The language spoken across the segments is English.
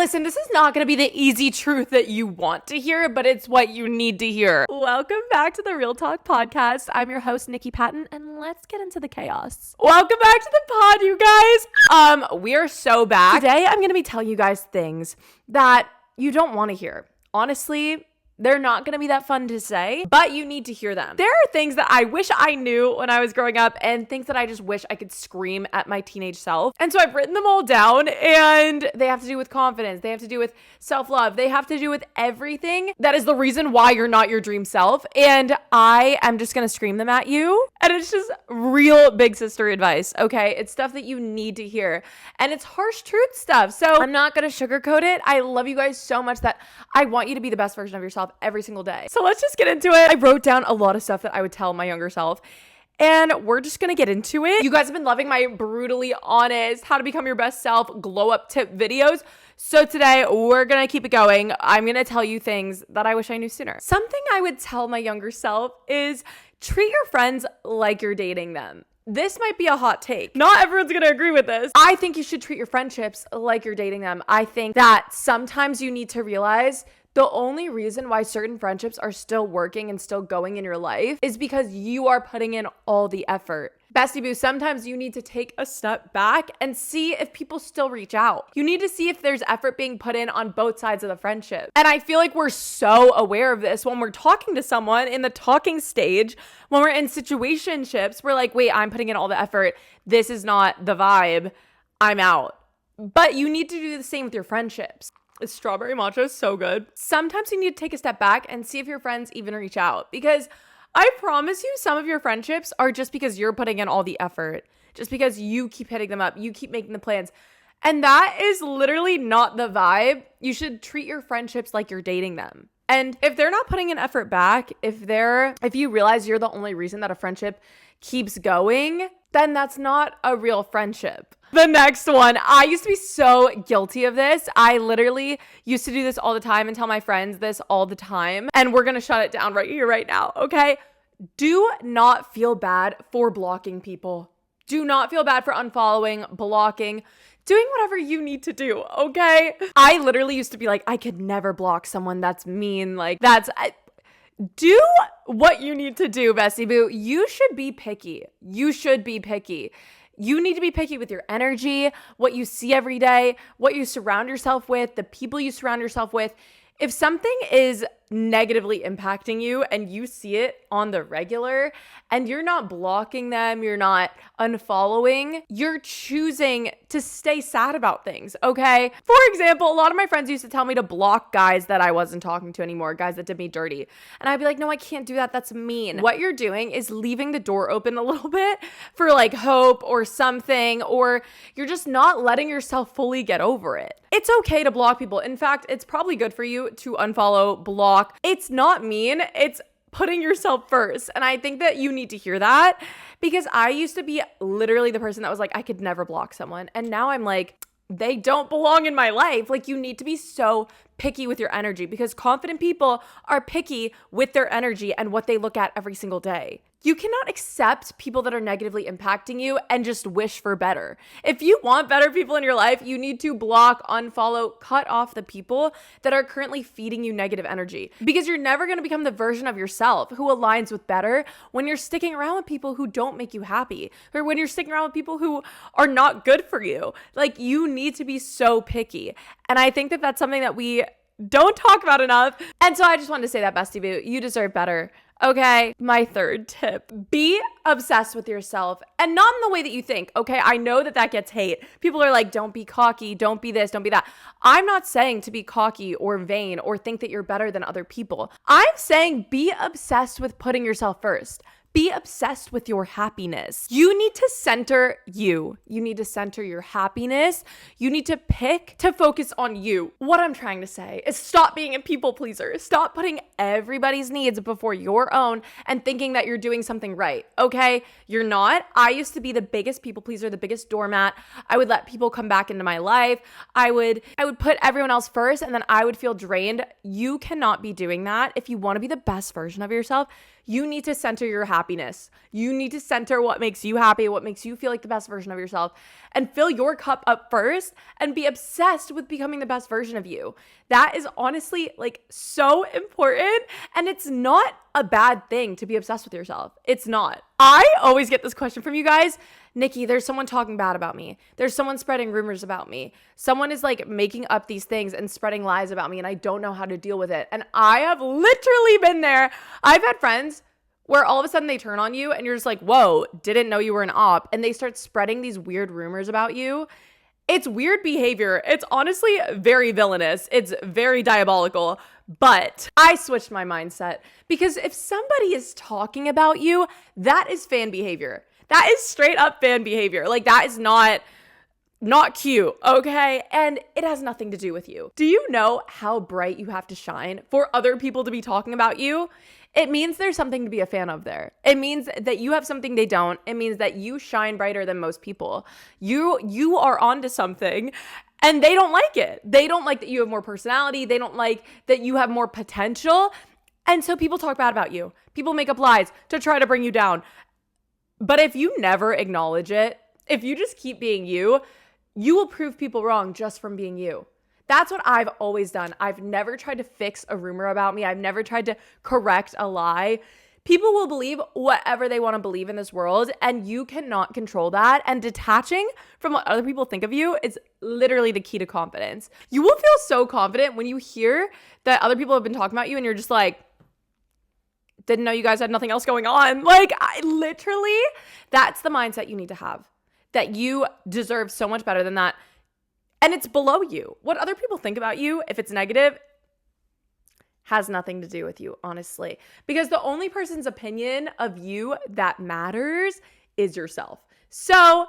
Listen, this is not going to be the easy truth that you want to hear, but it's what you need to hear. Welcome back to the Real Talk Podcast. I'm your host, Niki Patton, and let's get into the chaos. Welcome back to the pod, you guys. We are so back. Today, I'm going to be telling you guys things that you don't want to hear. Honestly, they're not going to be that fun to say, but you need to hear them. There are things that I wish I knew when I was growing up and things that I just wish I could scream at my teenage self. And so I've written them all down, and they have to do with confidence. They have to do with self-love. They have to do with everything that is the reason why you're not your dream self. And I am just going to scream them at you. And it's just real big sister advice, okay? It's stuff that you need to hear. And it's harsh truth stuff. So I'm not going to sugarcoat it. I love you guys so much that I want you to be the best version of yourself every single day. So let's just get into it. I wrote down a lot of stuff that I would tell my younger self, and we're just gonna get into it. You guys have been loving my brutally honest, how to become your best self, glow up tip videos. So today we're gonna keep it going. I'm gonna tell you things that I wish I knew sooner. Something I would tell my younger self is treat your friends like you're dating them. This might be a hot take. Not everyone's gonna agree with this. I think you should treat your friendships like you're dating them. I think that sometimes you need to realize the only reason why certain friendships are still working and still going in your life is because you are putting in all the effort. Bestie boo, sometimes you need to take a step back and see if people still reach out. You need to see if there's effort being put in on both sides of the friendship. And I feel like we're so aware of this when we're talking to someone in the talking stage. When we're in situationships, we're like, wait, I'm putting in all the effort. This is not the vibe. I'm out. But you need to do the same with your friendships. Strawberry matcha is so good. Sometimes you need to take a step back and see if your friends even reach out, because I promise you some of your friendships are just because you're putting in all the effort, just because you keep hitting them up, you keep making the plans. And that is literally not the vibe. You should treat your friendships like you're dating them. And if they're not putting an effort back, if you realize you're the only reason that a friendship keeps going, then that's not a real friendship. The next one, I used to be so guilty of this. I literally used to do this all the time and tell my friends this all the time. And we're going to shut it down right here, right now, okay? Do not feel bad for blocking people. Do not feel bad for unfollowing, blocking, doing whatever you need to do, okay? I literally used to be like, I could never block someone that's mean. Do what you need to do, bestie boo. You should be picky. You should be picky. You need to be picky with your energy, what you see every day, what you surround yourself with, the people you surround yourself with. If something is negatively impacting you and you see it on the regular and you're not blocking them, you're not unfollowing, you're choosing to stay sad about things, okay? For example, a lot of my friends used to tell me to block guys that I wasn't talking to anymore, guys that did me dirty. And I'd be like, no, I can't do that. That's mean. What you're doing is leaving the door open a little bit for like hope or something, or you're just not letting yourself fully get over it. It's okay to block people. In fact, it's probably good for you to unfollow, block. It's not mean. It's putting yourself first. And I think that you need to hear that, because I used to be literally the person that was like, I could never block someone. And now I'm like, they don't belong in my life. Like, you need to be so picky with your energy, because confident people are picky with their energy and what they look at every single day. You cannot accept people that are negatively impacting you and just wish for better. If you want better people in your life, you need to block, unfollow, cut off the people that are currently feeding you negative energy, because you're never going to become the version of yourself who aligns with better when you're sticking around with people who don't make you happy, or when you're sticking around with people who are not good for you. Like, you need to be so picky. And I think that that's something that we don't talk about enough. And so I just wanted to say that, bestie boo, you deserve better. Okay, my third tip, be obsessed with yourself, and not in the way that you think, okay? I know that that gets hate. People are like, don't be cocky, don't be this, don't be that. I'm not saying to be cocky or vain or think that you're better than other people. I'm saying be obsessed with putting yourself first. Be obsessed with your happiness. You need to center you. You need to center your happiness. You need to pick to focus on you. What I'm trying to say is stop being a people pleaser. Stop putting everybody's needs before your own and thinking that you're doing something right, okay? You're not. I used to be the biggest people pleaser, the biggest doormat. I would let people come back into my life. I would put everyone else first, and then I would feel drained. You cannot be doing that. If you want to be the best version of yourself, you need to center your happiness. happiness. You need to center what makes you happy, what makes you feel like the best version of yourself, and fill your cup up first and be obsessed with becoming the best version of you. That is honestly like so important, and it's not a bad thing to be obsessed with yourself. It's not. I always get this question from you guys. Niki, there's someone talking bad about me. There's someone spreading rumors about me. Someone is like making up these things and spreading lies about me, and I don't know how to deal with it. And I have literally been there. I've had friends where all of a sudden they turn on you and you're just like, whoa, didn't know you were an op. And they start spreading these weird rumors about you. It's weird behavior. It's honestly very villainous. It's very diabolical. But I switched my mindset because if somebody is talking about you, that is fan behavior. That is straight up fan behavior. Like, that is not cute, okay? And it has nothing to do with you. Do you know how bright you have to shine for other people to be talking about you? It means there's something to be a fan of there. It means that you have something they don't. It means that you shine brighter than most people. You are onto something, and they don't like it. They don't like that you have more personality. They don't like that you have more potential. And so people talk bad about you. People make up lies to try to bring you down. But if you never acknowledge it, if you just keep being you, you will prove people wrong just from being you. That's what I've always done. I've never tried to fix a rumor about me. I've never tried to correct a lie. People will believe whatever they want to believe in this world, and you cannot control that. And detaching from what other people think of you is literally the key to confidence. You will feel so confident when you hear that other people have been talking about you and you're just like, didn't know you guys had nothing else going on. Like, that's the mindset you need to have, that you deserve so much better than that. And it's below you. What other people think about you, if it's negative, has nothing to do with you, honestly. Because the only person's opinion of you that matters is yourself. So,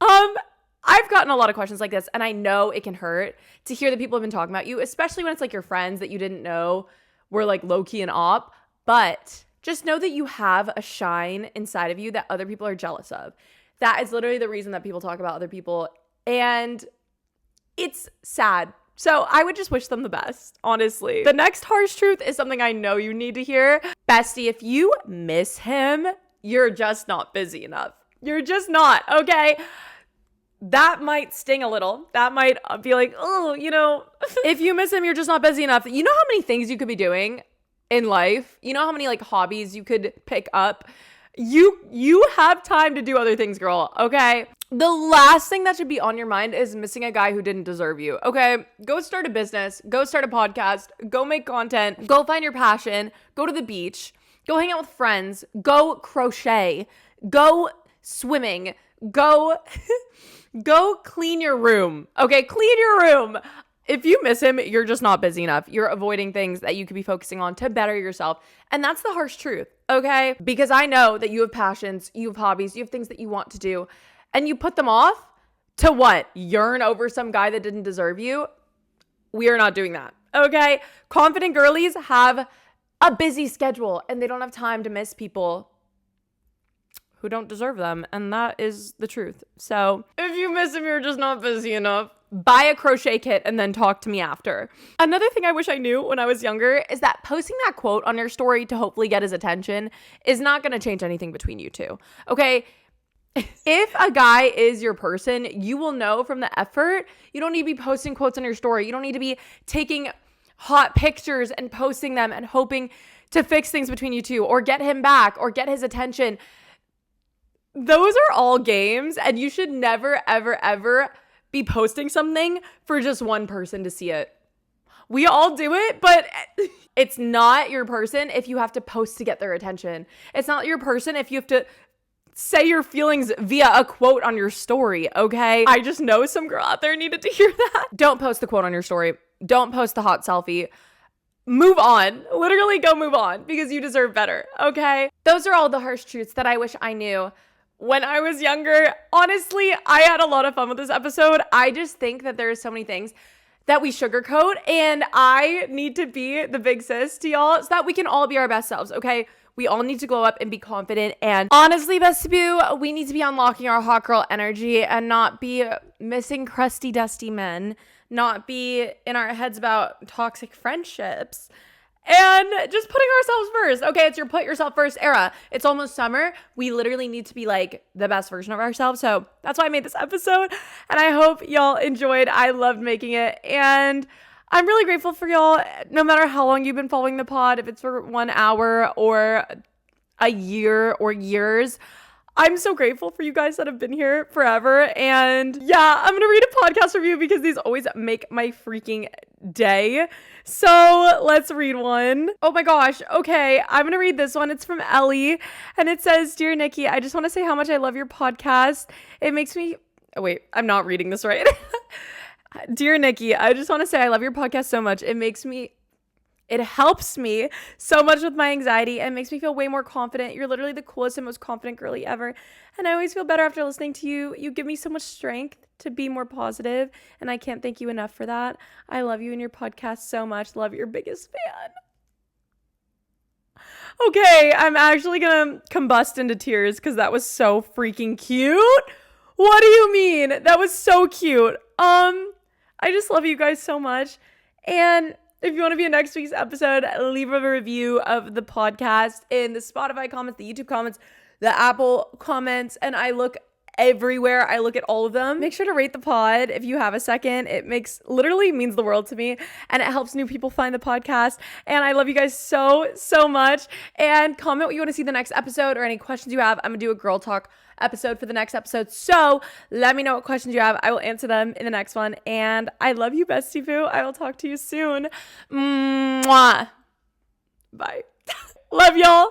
I've gotten a lot of questions like this, and I know it can hurt to hear that people have been talking about you, especially when it's like your friends that you didn't know were like low-key and op. But just know that you have a shine inside of you that other people are jealous of. That is literally the reason that people talk about other people. And it's sad. So I would just wish them the best, honestly. The next harsh truth is something I know you need to hear. Bestie, if you miss him, you're just not busy enough. You're just not, okay? That might sting a little. That might be like, oh, if you miss him, you're just not busy enough. You know how many things you could be doing in life? You know how many like hobbies you could pick up? You have time to do other things, girl, okay? The last thing that should be on your mind is missing a guy who didn't deserve you, okay? Go start a business, go start a podcast, go make content, go find your passion, go to the beach, go hang out with friends, go crochet, go swimming, go clean your room, okay? Clean your room. If you miss him, you're just not busy enough. You're avoiding things that you could be focusing on to better yourself. And that's the harsh truth, okay? Because I know that you have passions, you have hobbies, you have things that you want to do, and you put them off to what? Yearn over some guy that didn't deserve you? We are not doing that, okay? Confident girlies have a busy schedule, and they don't have time to miss people who don't deserve them, and that is the truth. So if you miss him, you're just not busy enough. Buy a crochet kit and then talk to me after. Another thing I wish I knew when I was younger is that posting that quote on your story to hopefully get his attention is not going to change anything between you two, okay? If a guy is your person, you will know from the effort. You don't need to be posting quotes on your story. You don't need to be taking hot pictures and posting them and hoping to fix things between you two or get him back or get his attention. Those are all games, and you should never, ever, ever be posting something for just one person to see it. We all do it, but it's not your person if you have to post to get their attention. It's not your person if you have to say your feelings via a quote on your story, okay? I just know some girl out there needed to hear that. Don't post the quote on your story. Don't post the hot selfie. Move on. Literally go move on because you deserve better, okay? Those are all the harsh truths that I wish I knew when I was younger. Honestly, I had a lot of fun with this episode. I just think that there are so many things that we sugarcoat, and I need to be the big sis to y'all so that we can all be our best selves, okay? We all need to glow up and be confident. And honestly, Bestie Boo, we need to be unlocking our hot girl energy and not be missing crusty, dusty men, not be in our heads about toxic friendships, and just putting ourselves first. Okay, it's your put yourself first era. It's almost summer. We literally need to be like the best version of ourselves. So that's why I made this episode. And I hope y'all enjoyed. I loved making it. And I'm really grateful for y'all. No matter how long you've been following the pod, if it's for 1 hour or a year or years, I'm so grateful for you guys that have been here forever. And yeah, I'm going to read a podcast review because these always make my freaking day. So let's read one. Oh my gosh. Okay. I'm going to read this one. It's from Ellie. And it says, "Dear Niki, I just want to say how much I love your podcast. It makes me... Oh, wait, I'm not reading this right. Dear Niki, I just want to say I love your podcast so much. It helps me so much with my anxiety and makes me feel way more confident. You're literally the coolest and most confident girly ever. And I always feel better after listening to you. You give me so much strength to be more positive, and I can't thank you enough for that. I love you and your podcast so much. Love, your biggest fan." Okay, I'm actually gonna combust into tears because that was so freaking cute. What do you mean? That was so cute. I just love you guys so much. And if you want to be in next week's episode, leave a review of the podcast in the Spotify comments, the YouTube comments, the Apple comments, and I look everywhere. I look at all of them. Make sure to rate the pod if you have a second. It literally means the world to me, and it helps new people find the podcast. And I love you guys so much. And comment what you want to see the next episode or any questions you have. I'm gonna do a girl talk episode for the next episode, so let me know what questions you have. I will answer them in the next one. And I love you, bestie boo. I will talk to you soon. Mwah. Bye. Love y'all.